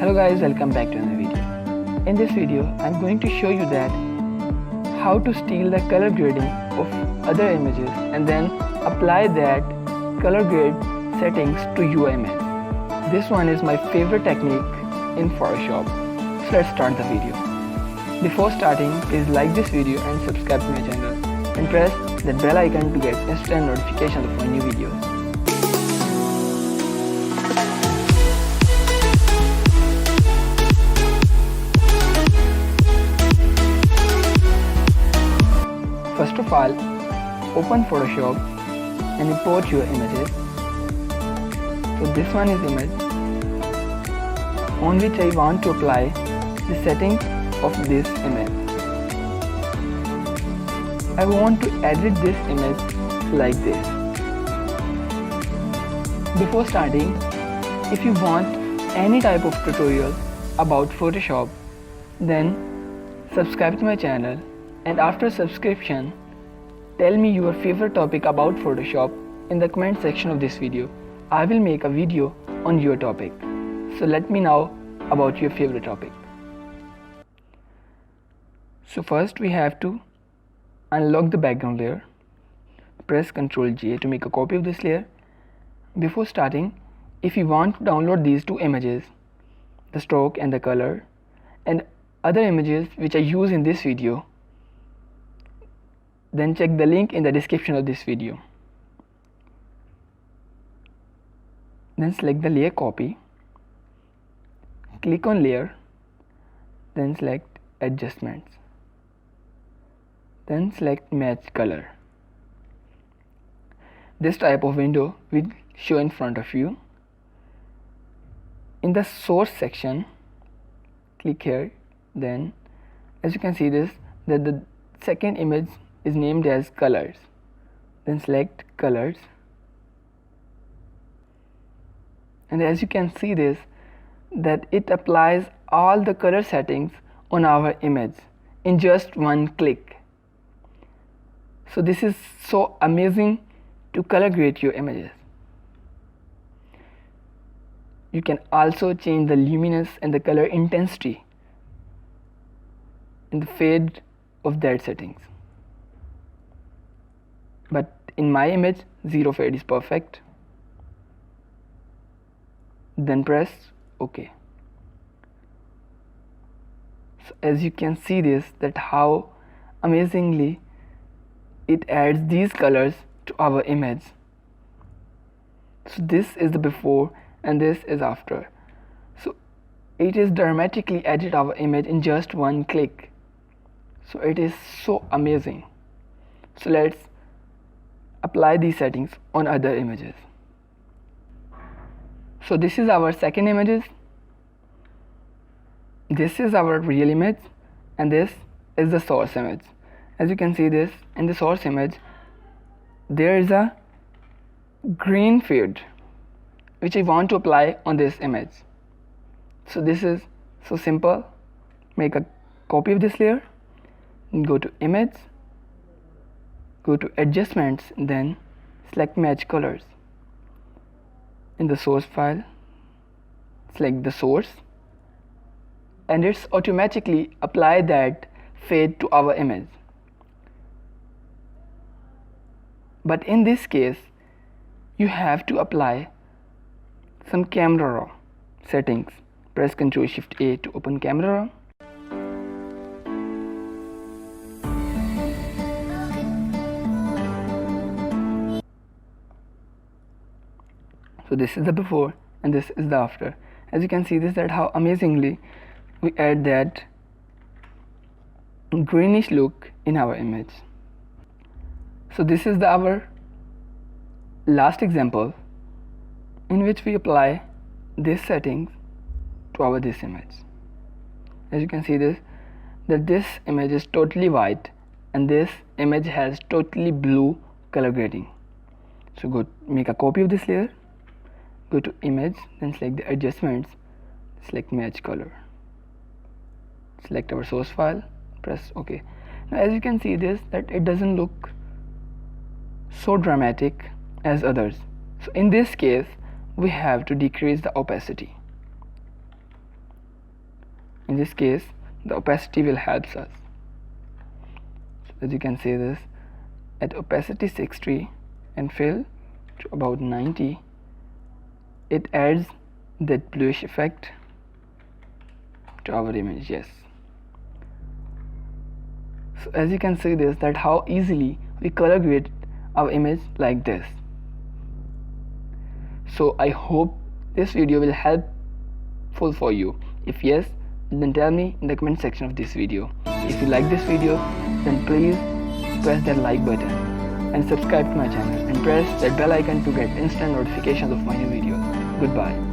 Hello guys, welcome back to another video. In this video, I'm going to show you that how to steal the color grading of other images and then apply that color grade settings to your image. This one is my favorite technique in Photoshop. So let's start the video. Before starting, please like this video and subscribe to my channel and press that bell icon to get instant notifications of my new videos. First of all, open Photoshop and import your images. So this one is image on which I want to apply the settings of this image. I want to edit this image like this. Before starting, if you want any type of tutorial about Photoshop, then subscribe to my channel, and after subscription, tell me your favorite topic about Photoshop in the comment section of this video. I will make a video on your topic. So let me know about your favorite topic. So first we have to unlock the background layer. Press Ctrl J to make a copy of this layer. Before starting, if you want to download these two images, the stroke and the color, and other images which I use in this video, then check the link in the description of this video. Then select the layer copy, click on layer, then select adjustments, then select match color. This type of window will show in front of you. In the source section, click here, then as you can see this, that the second image is named as colors. Then select colors, and as you can see this, that it applies all the color settings on our image in just one click. So this is so amazing to color grade your images. You can also change the luminance and the color intensity and the fade of that settings. But in my image, zero fade is perfect. Then press OK. So as you can see this, that how amazingly it adds these colors to our image. So this is the before and this is after. So it is dramatically edit our image in just one click. So it is so amazing. So let's apply these settings on other images. So this is our second images. This is our real image and this is the source image. As you can see this, in the source image there is a green fade which I want to apply on this image. So this is so simple. Make a copy of this layer, go to image, go to adjustments, then select match colors. In the source file, select the source, and it's automatically apply that fade to our image. But in this case, you have to apply some camera raw settings. Press Ctrl Shift A to open camera raw. So this is the before and this is the after. As you can see this, that how amazingly we add that greenish look in our image. So this is our last example in which we apply this settings to this image. As you can see this, that this image is totally white and this image has totally blue color grading. So go make a copy of this layer, go to image, then select the adjustments, select match color, select our source file, press OK. Now as you can see this, that it doesn't look so dramatic as others. So in this case we have to decrease the opacity. In this case, the opacity will help us. So as you can see this, at opacity 60 and fill to about 90, it adds that bluish effect to our image. Yes. So as you can see this, that how easily we color grade our image like this. So I hope this video will helpful for you. If yes, then tell me in the comment section of this video. If you like this video, then please press that like button and subscribe to my channel and press that bell icon to get instant notifications of my new videos. Goodbye.